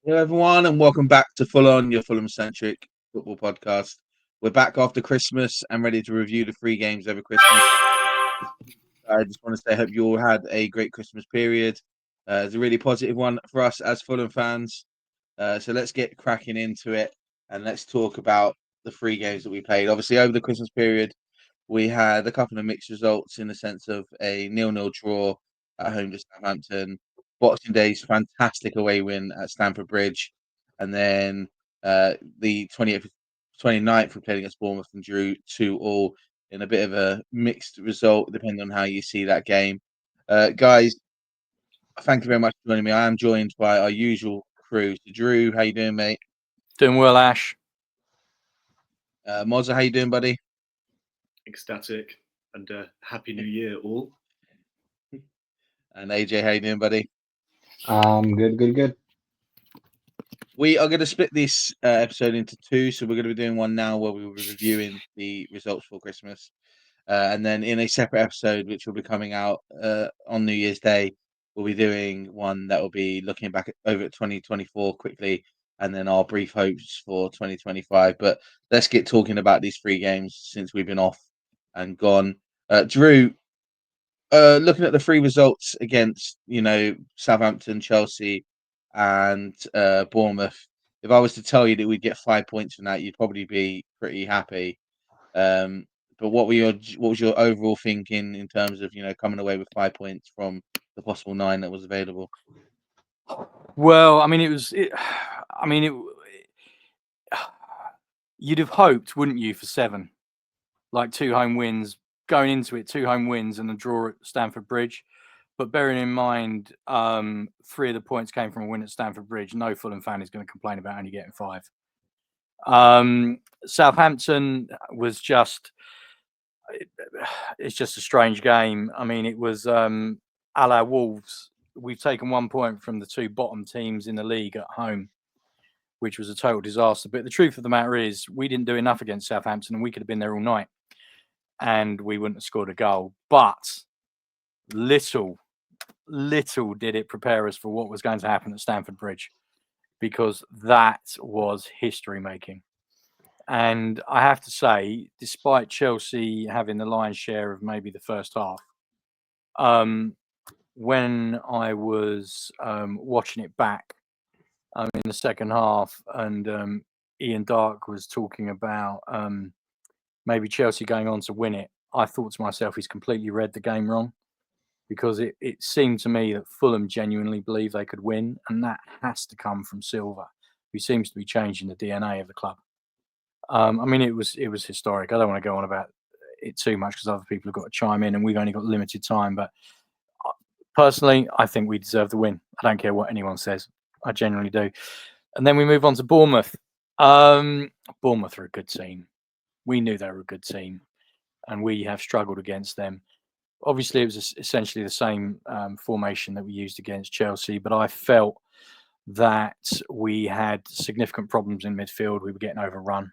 Hello, everyone, and welcome back to Full-on, your Fulham-centric football podcast. We're back after Christmas and ready to review the three games over Christmas. I just want to say I hope you all had a great Christmas period. It's a really positive one for us as Fulham fans. So let's get cracking into it and let's talk about the three games that we played. Obviously, over the Christmas period, we had a couple of mixed results in the sense of a 0-0 draw at home to Southampton, Boxing Day's fantastic away win at Stamford Bridge, and then the 28th, 29th we played against Bournemouth and drew 2-2 in a bit of a mixed result, depending on how you see that game. Guys, thank you very much for joining me. I am joined by our usual crew. So Drew, how you doing, mate? Doing well, Ash. Mozza, how you doing, buddy? Ecstatic and happy New Year, all. And AJ, how you doing, buddy? Good. We are going to split this episode into two. So we're going to be doing one now where we will be reviewing the results for Christmas. And then in a separate episode, which will be coming out on New Year's Day, we'll be doing one that will be looking back over at 2024 quickly and then our brief hopes for 2025. But let's get talking about these three games since we've been off and gone. Drew, looking at the three results against, Southampton, Chelsea, and Bournemouth, if I was to tell you that we'd get 5 points from that, you'd probably be pretty happy. But what was your overall thinking in terms of coming away with 5 points from the possible 9 that was available? Well, you'd have hoped, wouldn't you, for 7, like 2 home wins going into it, 2 home wins and a draw at Stamford Bridge. But bearing in mind, 3 of the points came from a win at Stamford Bridge. No Fulham fan is going to complain about only getting 5. Southampton was it's just a strange game. I mean, it was a la Wolves. We've taken 1 point from the 2 bottom teams in the league at home, which was a total disaster. But the truth of the matter is we didn't do enough against Southampton and we could have been there all night and we wouldn't have scored a goal. But little did it prepare us for what was going to happen at Stamford Bridge, because that was history making. And I have to say, despite Chelsea having the lion's share of maybe the first half, when I was watching it back in the second half, and Ian Dark was talking about maybe Chelsea going on to win it, I thought to myself, he's completely read the game wrong, because it seemed to me that Fulham genuinely believed they could win, and that has to come from Silva, who seems to be changing the DNA of the club. It was historic. I don't want to go on about it too much because other people have got to chime in and we've only got limited time. But personally, I think we deserve the win. I don't care what anyone says. I genuinely do. And then we move on to Bournemouth. Bournemouth are a good team. We knew they were a good team and we have struggled against them. Obviously, it was essentially the same formation that we used against Chelsea, but I felt that we had significant problems in midfield. We were getting overrun.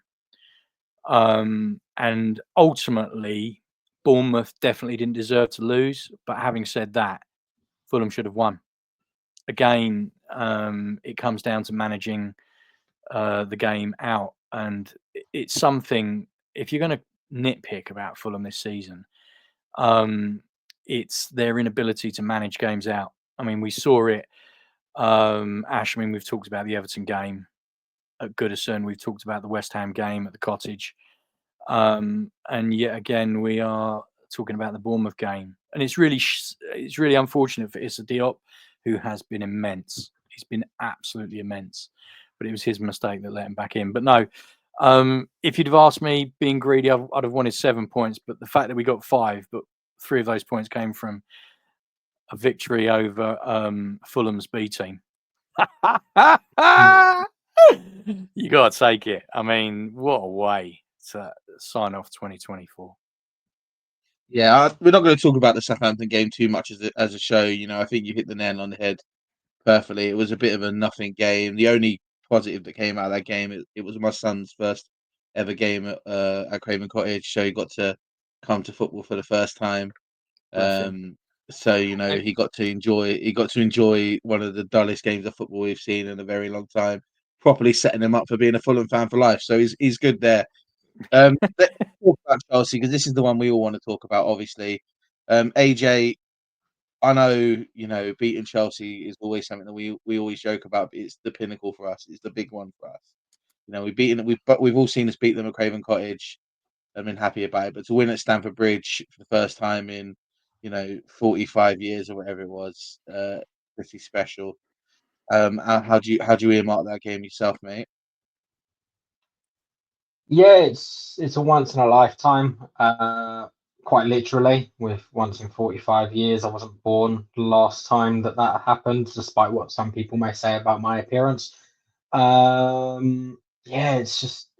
And ultimately, Bournemouth definitely didn't deserve to lose. But having said that, Fulham should have won. Again, it comes down to managing the game out. And it's something, if you're going to nitpick about Fulham this season, it's their inability to manage games out. I mean, we saw it. Ash, we've talked about the Everton game at Goodison. We've talked about the West Ham game at the Cottage. And yet again, we are talking about the Bournemouth game. And it's really unfortunate for Issa Diop, who has been immense. He's been absolutely immense. But it was his mistake that let him back in. But no, if you'd have asked me, being greedy, I'd have wanted 7 points. But the fact that we got 5, but 3 of those points came from a victory over Fulham's B team. You got to take it. I mean, what a way to sign off 2024. Yeah, we're not going to talk about the Southampton game too much as a show. I think you hit the nail on the head perfectly. It was a bit of a nothing game. The only positive that came out of that game, it was my son's first ever game at Craven Cottage, so he got to come to football for the first time. So he got to enjoy one of the dullest games of football we've seen in a very long time, properly setting him up for being a Fulham fan for life. So he's good there. Let's talk about Chelsea because this is the one we all want to talk about. Obviously, AJ, I know, beating Chelsea is always something that we always joke about. But it's the pinnacle for us. It's the big one for us. We've all seen us beat them at Craven Cottage. I've been happy about it, but to win at Stamford Bridge for the first time in 45 years or whatever it was, pretty special. How do you earmark that game yourself, mate? Yeah, it's a once in a lifetime. Quite literally, with once in 45 years. I wasn't born the last time that happened, despite what some people may say about my appearance. Yeah,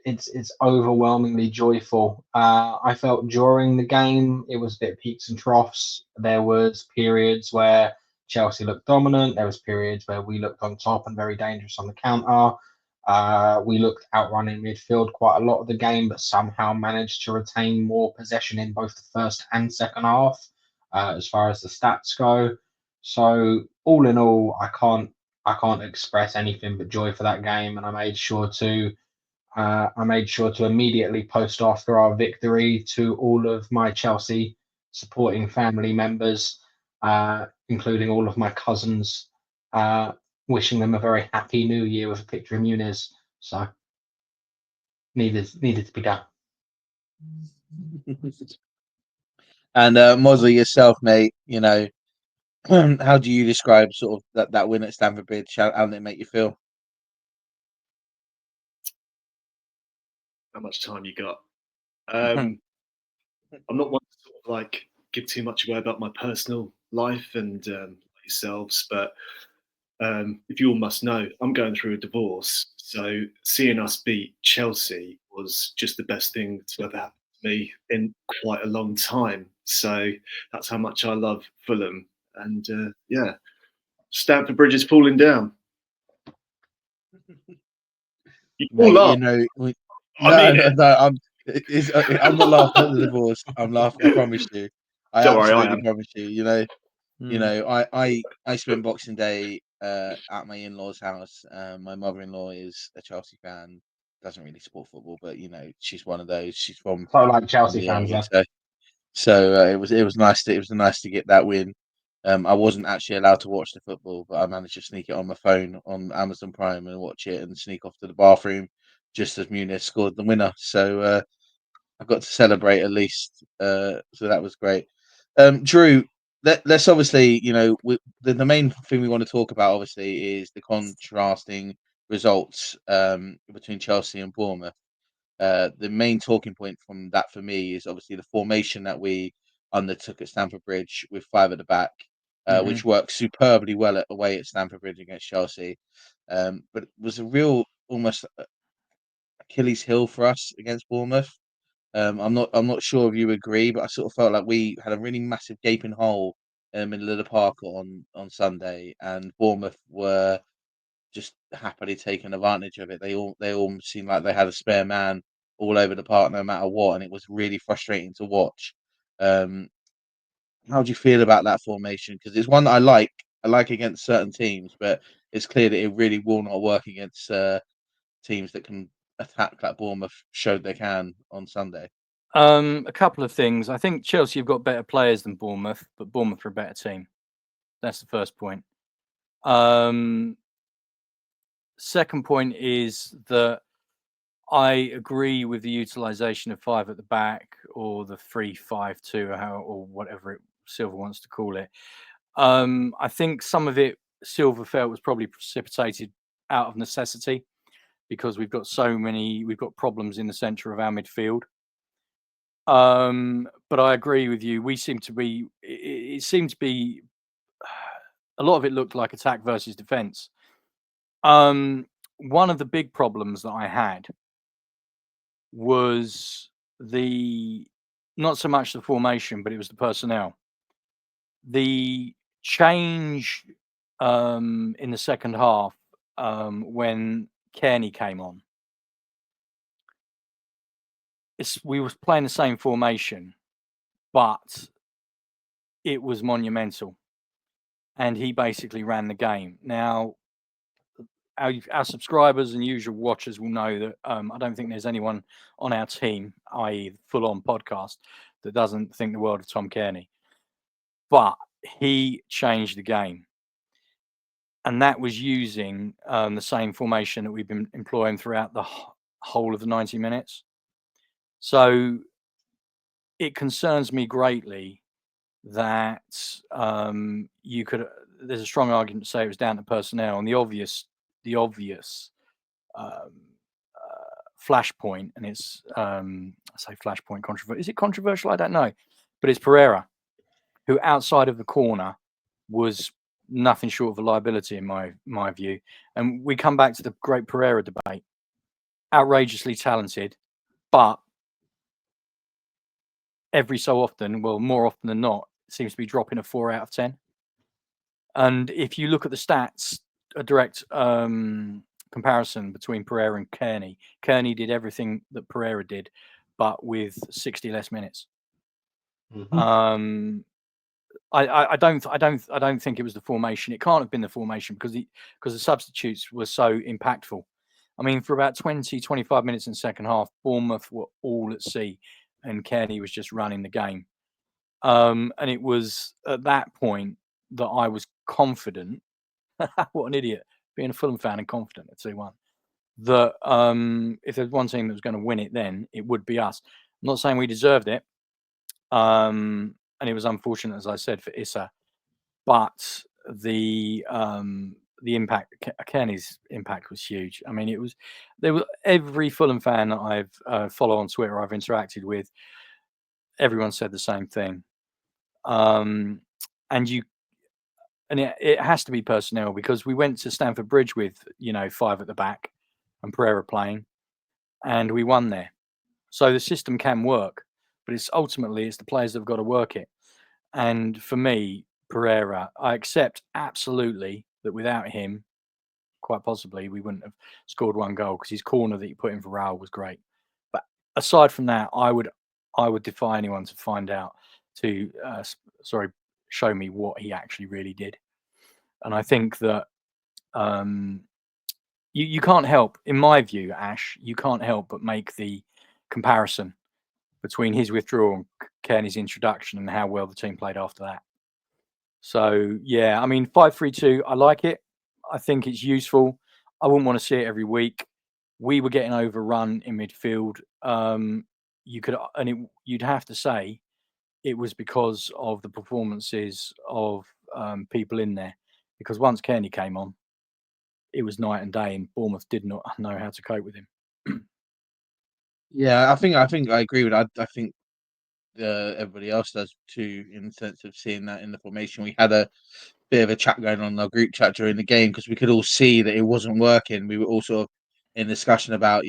it's overwhelmingly joyful. I felt during the game it was a bit peaks and troughs. There was periods where Chelsea looked dominant. There was periods where we looked on top and very dangerous on the counter. We looked outrunning midfield quite a lot of the game, but somehow managed to retain more possession in both the first and second half, as far as the stats go. So all in all, I can't express anything but joy for that game, and I made sure to immediately post after our victory to all of my Chelsea supporting family members, including all of my cousins, uh, wishing them a very happy new year with a picture of Muniz. So needed to be done. And Mozza, yourself, mate. How do you describe sort of that win at Stamford Bridge? How did it make you feel? How much time you got? I'm not one to sort of like give too much away about my personal life and yourselves, but if you all must know, I'm going through a divorce. So seeing us beat Chelsea was just the best thing to ever happen to me in quite a long time. So that's how much I love Fulham. And yeah, Stamford Bridge is falling down. You all Mate, laugh. I no, mean no, it. no. I'm not laughing at the divorce. I'm laughing. I promise you. I Don't worry, I absolutely am. promise you. I spent Boxing Day at my in-laws' house. My mother-in-law is a Chelsea fan. Doesn't really support football, but she's one of those. She's So like from Chelsea the fans, area, then. so it was nice to get that win. I wasn't actually allowed to watch the football, but I managed to sneak it on my phone on Amazon Prime and watch it and sneak off to the bathroom just as Muniz scored the winner. So I got to celebrate at least. So that was great. Drew, let's obviously, the main thing we want to talk about obviously is the contrasting results between Chelsea and Bournemouth. The main talking point from that for me is obviously the formation that we undertook at Stamford Bridge with five at the back, which worked superbly well away at Stamford Bridge against Chelsea. But it was a real almost Achilles heel for us against Bournemouth. I'm not sure if you agree, but I sort of felt like we had a really massive gaping hole in the middle of the park on Sunday, and Bournemouth were just happily taking advantage of it. They all seemed like they had a spare man all over the park, no matter what, and it was really frustrating to watch. Um, how do you feel about that formation? Because it's one that I like. I like against certain teams, but it's clear that it really will not work against teams that can attack like Bournemouth showed they can on Sunday. A couple of things. I think Chelsea have got better players than Bournemouth, but Bournemouth are a better team. That's the first point. Second point is that I agree with the utilisation of five at the back or the 3-5-2 or whatever Silver wants to call it. I think some of it Silver felt was probably precipitated out of necessity because we've got problems in the centre of our midfield. But I agree with you. It seemed to be a lot of it looked like attack versus defence. One of the big problems that I had was not so much the formation, but it was the personnel. The change in the second half when Kearney came on. We were playing the same formation, but it was monumental, and he basically ran the game. Now, our subscribers and usual watchers will know that I don't think there's anyone on our team, i.e. the Full-on podcast, that doesn't think the world of Tom Kearney. But he changed the game. And that was using the same formation that we've been employing throughout the whole of the 90 minutes. So it concerns me greatly that there's a strong argument to say it was down to personnel, and the obvious flashpoint, and it's I say flashpoint controversial. Is it controversial? I don't know, but it's Pereira, who outside of the corner was nothing short of a liability in my view. And we come back to the great Pereira debate. Outrageously talented, but every so often, well, more often than not, seems to be dropping a 4 out of 10. And if you look at the stats, a direct comparison between Pereira and Kearney, Kearney did everything that Pereira did, but with 60 less minutes. Mhm. I don't think it was the formation. It can't have been the formation because the substitutes were so impactful. I mean, for about 20, 25 minutes in the second half, Bournemouth were all at sea, and Kearney was just running the game. And it was at that point that I was confident. What an idiot, being a Fulham fan and confident at 2-1. That if there's one team that was going to win it, then it would be us. I'm not saying we deserved it. And it was unfortunate, as I said, for Issa, but the impact, Kearney's impact was huge. I mean, there was every Fulham fan that I've followed on Twitter, I've interacted with, everyone said the same thing. And it has to be personnel, because we went to Stamford Bridge with 5 at the back and Pereira playing, and we won there. So the system can work, but it's the players that have got to work it. And for me, Pereira, I accept absolutely that without him, quite possibly, we wouldn't have scored 1 goal, because his corner that he put in for Raul was great. But aside from that, I would defy anyone to find out, to show me what he actually really did. And I think that you can't help, in my view, Ash, you can't help but make the comparison between his withdrawal and Kearney's introduction and how well the team played after that. So, yeah, I mean, 5-3-2, I like it. I think it's useful. I wouldn't want to see it every week. We were getting overrun in midfield. You'd have to say it was because of the performances of people in there. Because once Kearney came on, it was night and day, and Bournemouth did not know how to cope with him. Yeah, I think I agree with that. I think everybody else does too, in the sense of seeing that in the formation. We had a bit of a chat going on in our group chat during the game, because we could all see that it wasn't working. We were all sort of in discussion about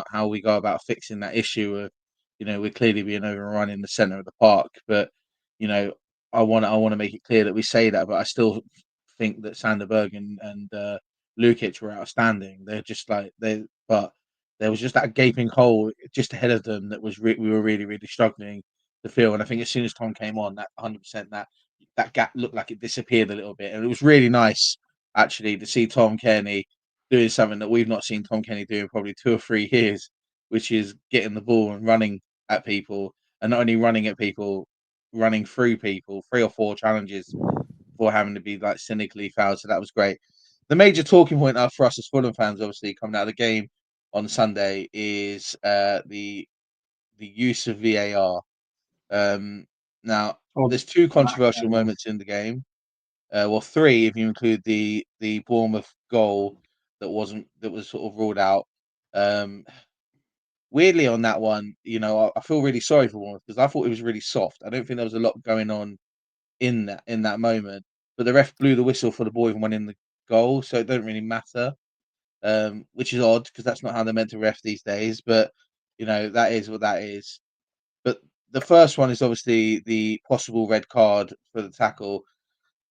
how we go about fixing that issue of we're clearly being overrun in the centre of the park. But I want to make it clear that we say that, but I still think that Sanderberg and Lukic were outstanding. They're just but there was just that gaping hole just ahead of them that we were really, really struggling to fill. And I think as soon as Tom came on, that 100% that gap looked like it disappeared a little bit. And it was really nice, actually, to see Tom Kearney doing something that we've not seen Tom Kearney do in probably 2 or 3 years, which is getting the ball and running at people, and not only running at people, running through people, 3 or 4 challenges before having to be cynically fouled. So that was great. The major talking point for us as Fulham fans, obviously, coming out of the game on Sunday, is the use of VAR. Now, there's 2 controversial moments in the game. Well, 3 if you include the Bournemouth goal that was sort of ruled out. Weirdly, on that one, I feel really sorry for Bournemouth, because I thought it was really soft. I don't think there was a lot going on in that moment. But the ref blew the whistle for the ball even when in the goal, so it don't really matter. Which is odd, because that's not how they're meant to ref these days. But that is what that is. But the first one is obviously the possible red card for the tackle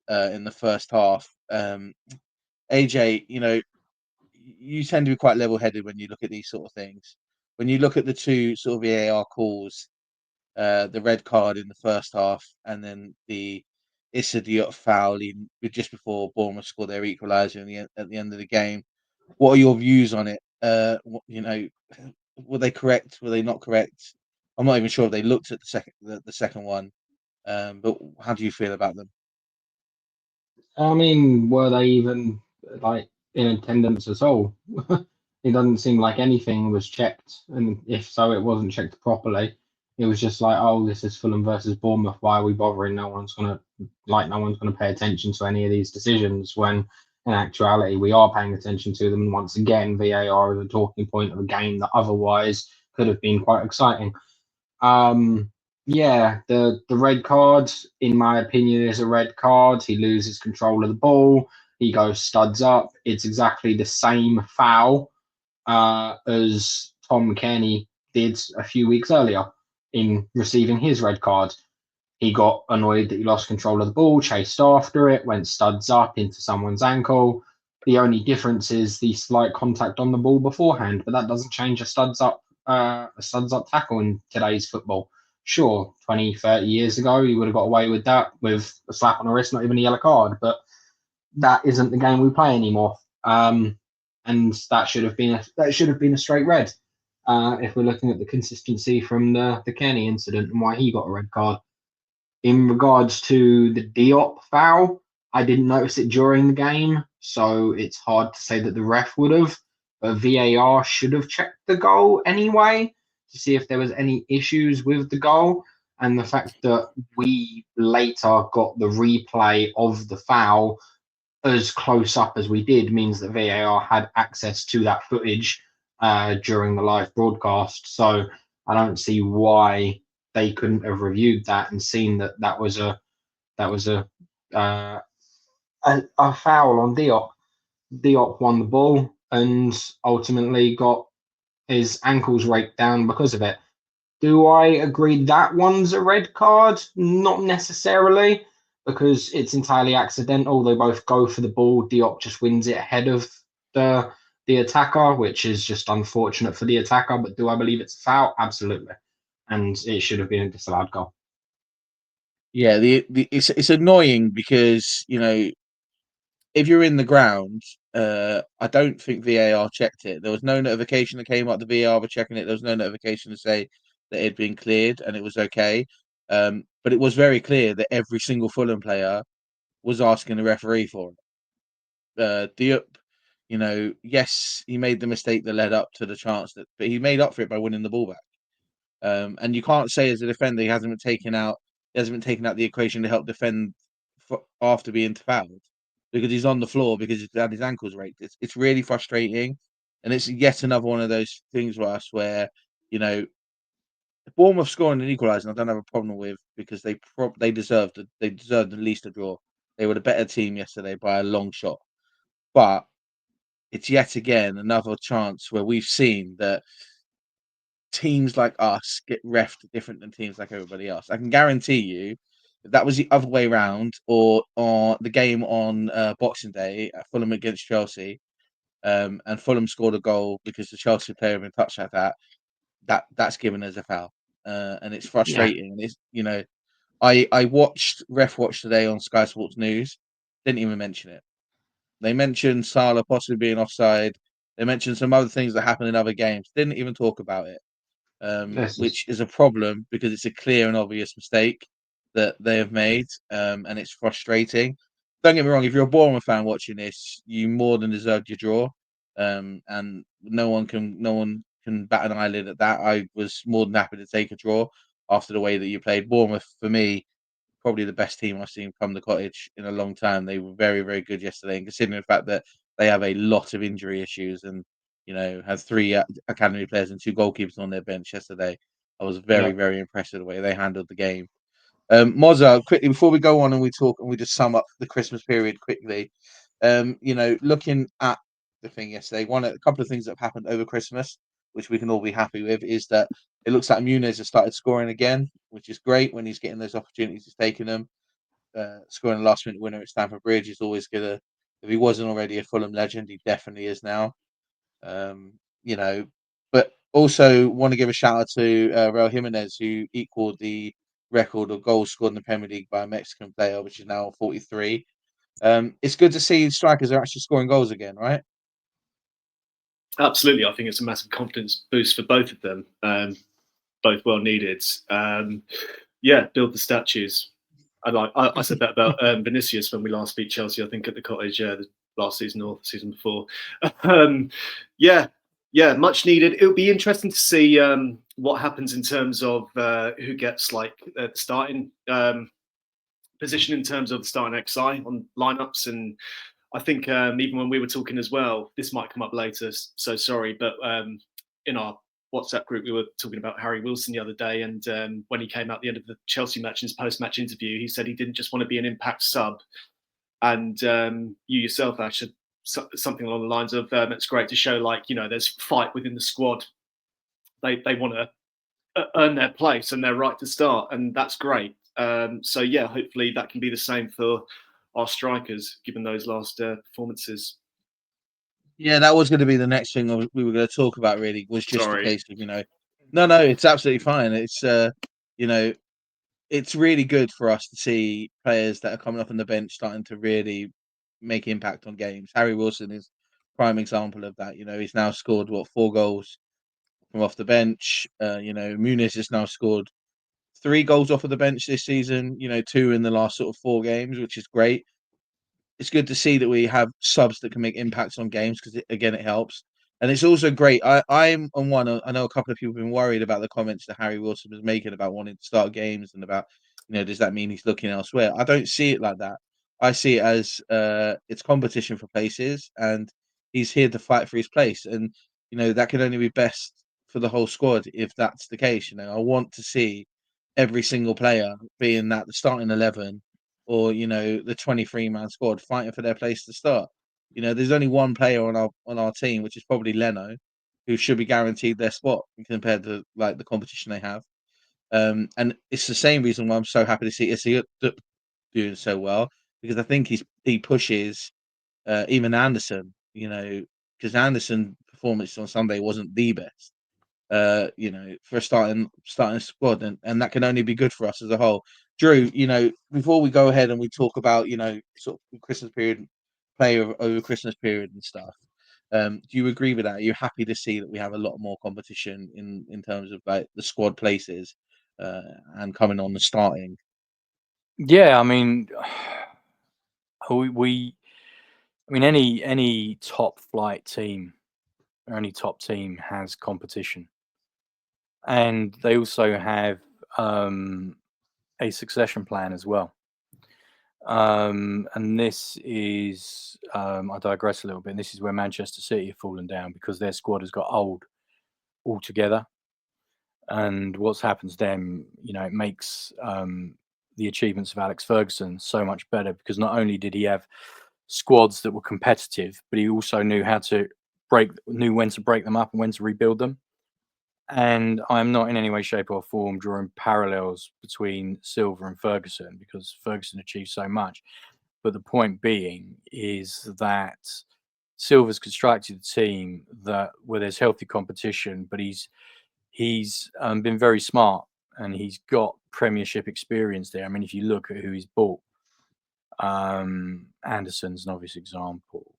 in the first half. AJ, you tend to be quite level-headed when you look at these sort of things. When you look at the 2 sort of VAR calls, the red card in the first half, and then the Issa Diop foul just before Bournemouth scored their equaliser at the end of the game. What are your views on it? Were they correct? Were they not correct? I'm not even sure if they looked at the second one. But how do you feel about them? I mean, were they even like in attendance at all? It doesn't seem like anything was checked, and if so, it wasn't checked properly. It was just like, oh, this is Fulham versus Bournemouth. Why are we bothering? No one's gonna pay attention to any of these decisions. When in actuality, we are paying attention to them. And once again, VAR is a talking point of a game that otherwise could have been quite exciting. Yeah, the red card, in my opinion, is a red card. He loses control of the ball. He goes studs up. It's exactly the same foul as Tom Kenny did a few weeks earlier in receiving his red card. He got annoyed that he lost control of the ball, chased after it, went studs up into someone's ankle. The only difference is the slight contact on the ball beforehand, but that doesn't change a studs up tackle in today's football. Sure, 20, 30 years ago, you would have got away with that with a slap on the wrist, not even a yellow card, but that isn't the game we play anymore. And that should have been a straight red. If we're looking at the consistency from the Kenny incident and why he got a red card. In regards to the Diop foul, I didn't notice it during the game, so it's hard to say that the ref would have. But VAR should have checked the goal anyway to see if there was any issues with the goal. And the fact that we later got the replay of the foul as close up as we did means that VAR had access to that footage during the live broadcast. So I don't see why they couldn't have reviewed that and seen that that was a foul on Diop. Diop won the ball and ultimately got his ankles raked down because of it. Do I agree that one's a red card? Not necessarily, because it's entirely accidental. They both go for the ball. Diop just wins it ahead of the attacker, which is just unfortunate for the attacker. But do I believe it's a foul? Absolutely, and it should have been a disallowed goal. Yeah, it's annoying because if you're in the ground, I don't think VAR checked it. There was no notification that came up. The VAR were checking it. There was no notification to say that it had been cleared and it was okay. But it was very clear that every single Fulham player was asking the referee for it. Diop, yes, he made the mistake that led up to the chance but he made up for it by winning the ball back. And you can't say as a defender he hasn't been taken out. He hasn't been taken out the equation to help defend after being fouled because he's on the floor because he's had his ankles raked. It's really frustrating, and it's yet another one of those things, Russ, where Bournemouth scoring an equaliser. I don't have a problem with because they deserved at least a draw. They were the better team yesterday by a long shot, but it's yet again another chance where we've seen that teams like us get refed different than teams like everybody else. I can guarantee you, if that was the other way around, or the game on Boxing Day, Fulham against Chelsea, and Fulham scored a goal because the Chelsea player had been touched like that's given as a foul, and it's frustrating. Yeah. It's I watched Ref Watch today on Sky Sports News, didn't even mention it. They mentioned Salah possibly being offside. They mentioned some other things that happened in other games. Didn't even talk about it. Which is a problem because it's a clear and obvious mistake that they have made, and it's frustrating. Don't get me wrong, if you're a Bournemouth fan watching this, you more than deserved your draw, and no one can bat an eyelid at that. I was more than happy to take a draw after the way that you played. Bournemouth, for me, probably the best team I've seen from the cottage in a long time. They were very, very good yesterday, and considering the fact that they have a lot of injury issues and had 3 academy players and 2 goalkeepers on their bench yesterday, I was very, very impressed with the way they handled the game. Mozza, quickly before we go on and we just sum up the Christmas period quickly. Looking at the thing yesterday, a couple of things that have happened over Christmas, which we can all be happy with, is that it looks like Muniz has started scoring again, which is great when he's getting those opportunities, he's taking them. Scoring a last-minute winner at Stamford Bridge is always gonna. If he wasn't already a Fulham legend, he definitely is now. But Also, want to give a shout out to Raul Jimenez, who equaled the record of goals scored in the Premier League by a Mexican player, which is now 43. It's good to see strikers are actually scoring goals again, right? Absolutely, I think it's a massive confidence boost for both of them. Both well needed. Build the statues. I said that about Vinicius when we last beat Chelsea. I think at the Cottage, the last season or the season before. Much needed. It would be interesting to see what happens in terms of who gets the starting position in terms of the starting XI on lineups. And I think even when we were talking as well, this might come up later. So sorry, but in our WhatsApp group, we were talking about Harry Wilson the other day, and when he came out at the end of the Chelsea match in his post-match interview, he said he didn't just want to be an impact sub. And you yourself, Ash, said something along the lines of, it's great to show, there's fight within the squad. They want to earn their place and their right to start, and that's great. Hopefully that can be the same for our strikers, given those last performances. Yeah, that was going to be the next thing we were going to talk about. Really, was just a case of no, it's absolutely fine. It's it's really good for us to see players that are coming off on the bench starting to really make impact on games. Harry Wilson is prime example of that. He's now scored 4 goals from off the bench. Muniz has now scored 3 goals off of the bench this season. 2 in the last sort of 4 games, which is great. It's good to see that we have subs that can make impacts on games because it helps, and it's also great. I'm on one. I know a couple of people have been worried about the comments that Harry Wilson was making about wanting to start games and about does that mean he's looking elsewhere? I don't see it like that. I see it as it's competition for places, and he's here to fight for his place, and that can only be best for the whole squad if that's the case. I want to see every single player being that the starting 11 or the 23-man squad fighting for their place to start. There's only one player on our team, which is probably Leno, who should be guaranteed their spot compared to the competition they have. And it's the same reason why I'm so happy to see Issy doing so well, because I think he pushes even Anderson. Because Anderson's performance on Sunday wasn't the best. For a starting squad, and that can only be good for us as a whole. Drew, before we go ahead and we talk about, sort of Christmas period, play over Christmas period and stuff, do you agree with that? Are you happy to see that we have a lot more competition in terms of the squad places and coming on the starting? Yeah, I mean, any top flight team or any top team has competition, and they also have a succession plan as well. And this is, I digress a little bit. This is where Manchester City have fallen down because their squad has got old altogether. And what's happened to them, it makes the achievements of Alex Ferguson so much better, because not only did he have squads that were competitive, but he also knew knew when to break them up and when to rebuild them. And I'm not in any way, shape, or form drawing parallels between Silva and Ferguson, because Ferguson achieved so much. But the point being is that Silva's constructed a team where there's healthy competition, but he's been very smart, and he's got Premiership experience there. I mean, if you look at who he's bought, Anderson's an obvious example.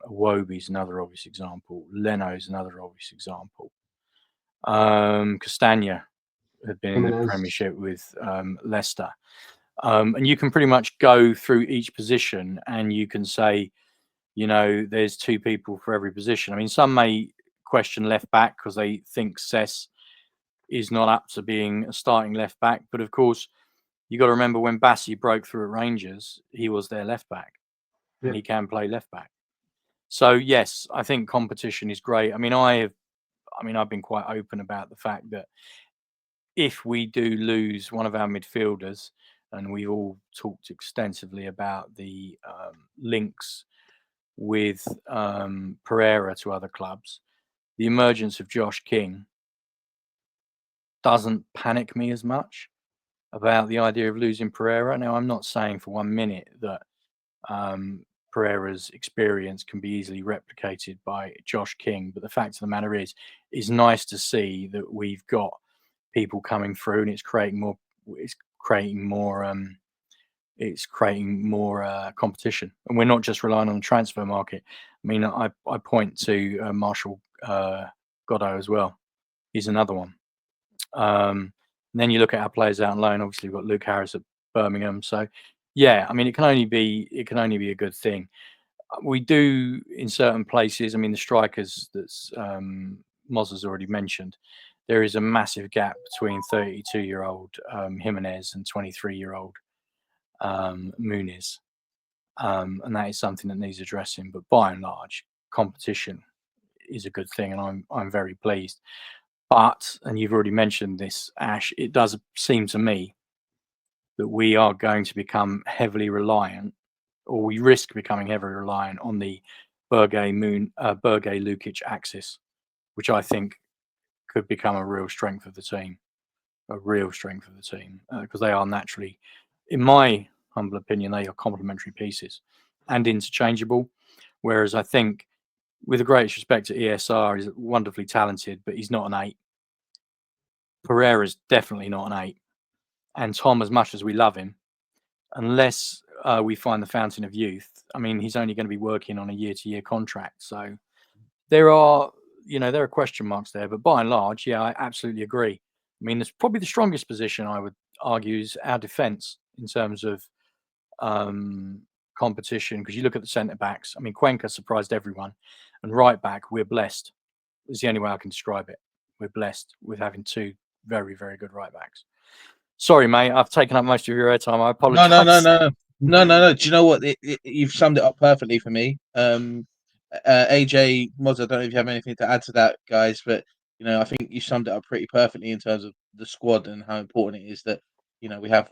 Iwobi's another obvious example. Leno's another obvious example. Castagna had been in the Premiership with Leicester. And you can pretty much go through each position and you can say, there's 2 people for every position. I mean, some may question left back because they think Cess is not up to being a starting left back. But of course, you got to remember when Bassi broke through at Rangers, he was their left back. Yeah. And he can play left back. So yes, I think competition is great. I mean, I've been quite open about the fact that if we do lose one of our midfielders, and we've all talked extensively about the links with Pereira to other clubs, the emergence of Josh King doesn't panic me as much about the idea of losing Pereira. Now, I'm not saying for 1 minute that Pereira's experience can be easily replicated by Josh King. But the fact of the matter is, it's nice to see that we've got people coming through, and it's creating more. It's creating more. It's creating more competition, and we're not just relying on the transfer market. I mean, I point to Marshall Godot as well. He's another one. And then you look at our players out on loan. Obviously, we've got Luke Harris at Birmingham. So, yeah, I mean, it can only be a good thing. We do in certain places. I mean, the strikers that's Mozza's already mentioned. There is a massive gap between 32-year-old Jimenez and 23-year-old Muniz, and that is something that needs addressing. But by and large, competition is a good thing, and I'm very pleased. But, and you've already mentioned this, Ash, it does seem to me that we are going to become heavily reliant, or we risk becoming heavily reliant on the Berge-Lukic axis, which I think could become a real strength of the team, because they are naturally, in my humble opinion, they are complementary pieces and interchangeable. Whereas I think, with the greatest respect to ESR, he's wonderfully talented, but he's not an 8. Pereira's definitely not an 8. And Tom, as much as we love him, unless we find the fountain of youth, I mean, he's only going to be working on a year-to-year contract. So there are question marks there. But by and large, yeah, I absolutely agree. I mean, it's probably the strongest position, I would argue, is our defence in terms of competition. Because you look at the centre-backs. I mean, Cuenca surprised everyone. And right-back, we're blessed. It's the only way I can describe it. We're blessed with having 2 very, very good right-backs. Sorry, mate, I've taken up most of your airtime. I apologise. No. Do you know what? You've summed it up perfectly for me. AJ, Mozza, I don't know if you have anything to add to that, guys, but I think you summed it up pretty perfectly in terms of the squad and how important it is that we have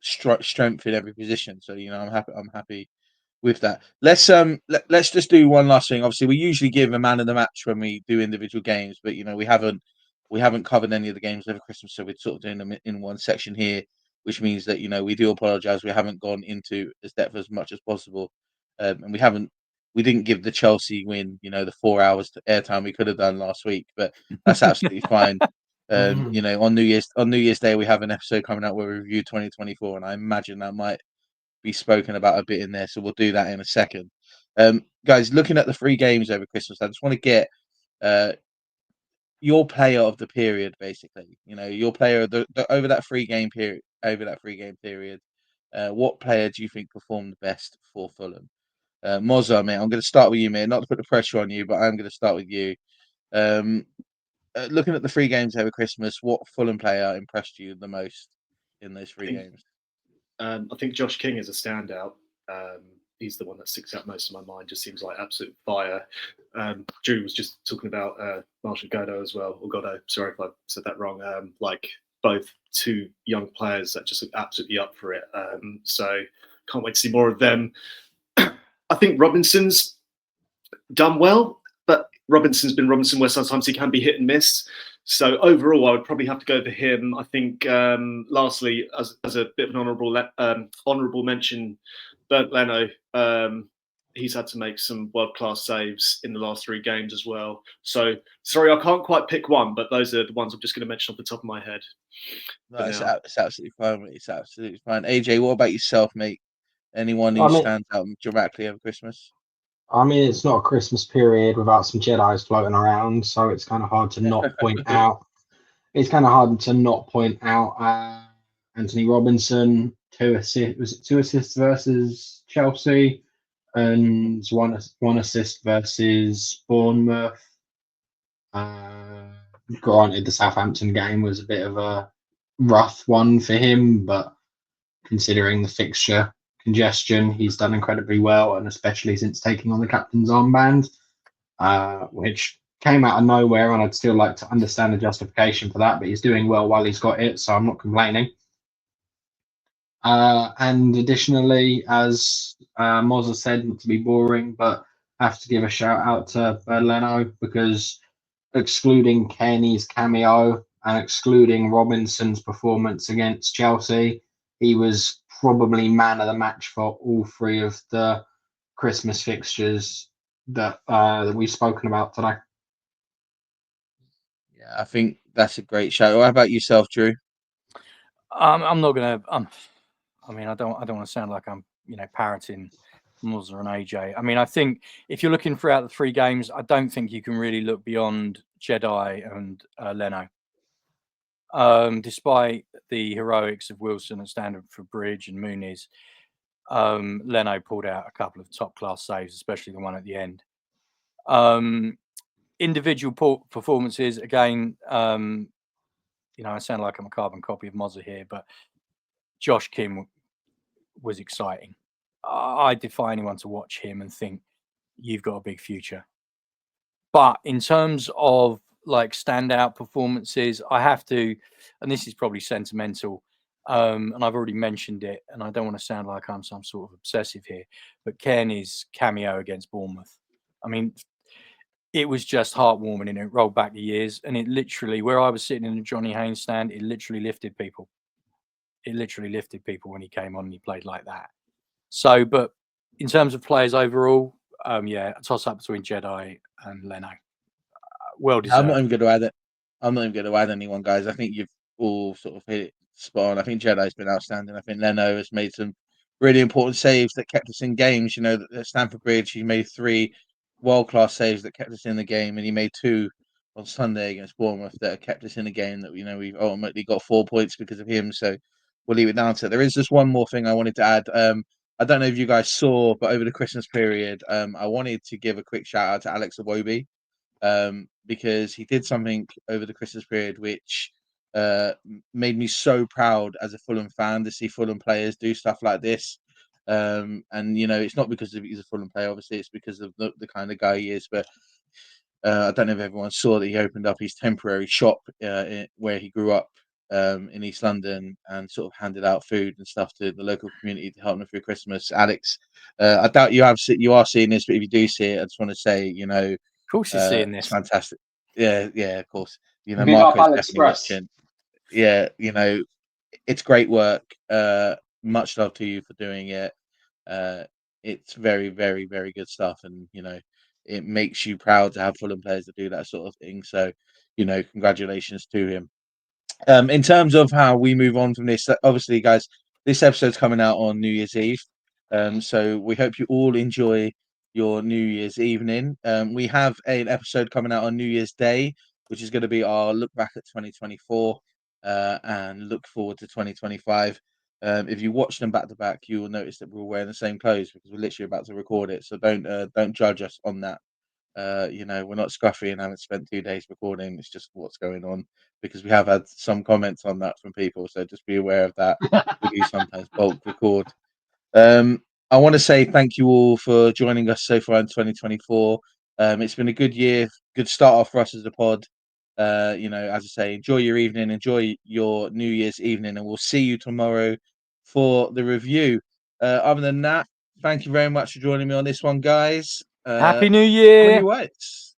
strength in every position. So I'm happy with that. Let's just do one last thing. Obviously, we usually give a man of the match when we do individual games, but we haven't covered any of the games over Christmas, so we're sort of doing them in one section here, which means that we do apologise. We haven't gone into as depth as much as possible, and we didn't give the Chelsea win the 4 hours to airtime we could have done last week, but that's absolutely fine. On New Year's Day we have an episode coming out where we review 2024, and I imagine that might be spoken about a bit in there, so we'll do that in a second. Guys, looking at the 3 games over Christmas, I just want to get your player of the period, basically. Your player of the over that 3-game period. What player do you think performed best for Fulham? Mozza, mate, I'm going to start with you, mate. Not to put the pressure on you, but I'm going to start with you. Looking at the 3 games over Christmas, what Fulham player impressed you the most in those 3 games? I think Josh King is a standout. He's the one that sticks out most in my mind. Just seems like absolute fire. Drew was just talking about Marshall Godot as well, or Godot. Sorry if I said that wrong. Like both 2 young players that just look absolutely up for it. So can't wait to see more of them. I think Robinson's done well, but Robinson's been Robinson, where sometimes he can be hit and miss. So overall, I would probably have to go for him. I think, lastly, as a bit of an honourable mention, Bernd Leno. He's had to make some world-class saves in the last 3 games as well. So, sorry, I can't quite pick one, but those are the ones I'm just going to mention off the top of my head. No, it's absolutely fine, mate. It's absolutely fine. AJ, what about yourself, mate? Anyone who stands out dramatically over Christmas? I mean, it's not a Christmas period without some Jedis floating around, so it's kind of hard to not point out. It's kind of hard to not point out Anthony Robinson, 2 assists. Was it 2 assists versus Chelsea, and one assist versus Bournemouth. Granted, the Southampton game was a bit of a rough one for him, but considering the fixture congestion, he's done incredibly well, and especially since taking on the captain's armband, which came out of nowhere, and I'd still like to understand the justification for that, but he's doing well while he's got it, so I'm not complaining. And additionally, as Mozza said, not to be boring, but I have to give a shout out to Leno, because excluding Kenny's cameo and excluding Robinson's performance against Chelsea, he was probably man of the match for all 3 of the Christmas fixtures that we've spoken about today. Yeah, I think that's a great show. How about yourself, Drew? I'm not gonna. I mean, I don't want to sound like I'm, parroting Mozza and AJ. I mean, I think if you're looking throughout the 3 games, I don't think you can really look beyond Jedi and Leno. Despite the heroics of Wilson at Stanford Bridge and Muniz, Leno pulled out a couple of top-class saves, especially the one at the end. Individual performances, again, I sound like I'm a carbon copy of Mozza here, but Josh Kim was exciting. I defy anyone to watch him and think you've got a big future. But in terms of like standout performances, I have to, and this is probably sentimental, and I've already mentioned it, and I don't want to sound like I'm some sort of obsessive here, but Kenny's cameo against Bournemouth. I mean, it was just heartwarming, and it rolled back the years, and it literally, where I was sitting in the Johnny Haynes stand, it literally lifted people. It literally lifted people when he came on and he played like that. So, but in terms of players overall, yeah, a toss up between Jedi and Leno. Well deserved. I'm not even going to add it. I'm not even going to add anyone, guys. I think you've all sort of hit it spot on. I think Jedi's been outstanding. I think Leno has made some really important saves that kept us in games. At Stamford Bridge, he made 3 world-class saves that kept us in the game, and he made 2 on Sunday against Bournemouth that kept us in the game. That we ultimately got 4 points because of him. So we'll leave it down to it. There is just one more thing I wanted to add. I don't know if you guys saw, but over the Christmas period, I wanted to give a quick shout out to Alex Iwobi. Because he did something over the Christmas period which made me so proud as a Fulham fan to see Fulham players do stuff like this. And it's not because he's a Fulham player, obviously, it's because of the kind of guy he is. But I don't know if everyone saw that he opened up his temporary shop where he grew up in East London and sort of handed out food and stuff to the local community to help them through Christmas. Alex, I doubt you are seeing this, but if you do see it, I just want to say, Of course, you're seeing it's this. fantastic. Yeah, of course. Big up Marco's Alex definitely Press. watching. Yeah, it's great work. Much love to you for doing it. It's very, very, very good stuff, and it makes you proud to have Fulham players that do that sort of thing. So, congratulations to him. In terms of how we move on from this, obviously, guys, this episode's coming out on New Year's Eve. So we hope you all enjoy your New Year's evening. We have an episode coming out on New Year's Day, which is going to be our look back at 2024 and look forward to 2025. If you watch them back to back, you will notice that we're all wearing the same clothes because we're literally about to record it. So don't judge us on that. We're not scruffy and haven't spent 2 days recording. It's just what's going on because we have had some comments on that from people. So just be aware of that. We do sometimes bulk record. I want to say thank you all for joining us so far in 2024. It's been a good year, good start off for us as a pod. As I say, enjoy your evening, enjoy your New Year's evening, and we'll see you tomorrow for the review. Other than that, thank you very much for joining me on this one, guys. Happy New Year! Whites.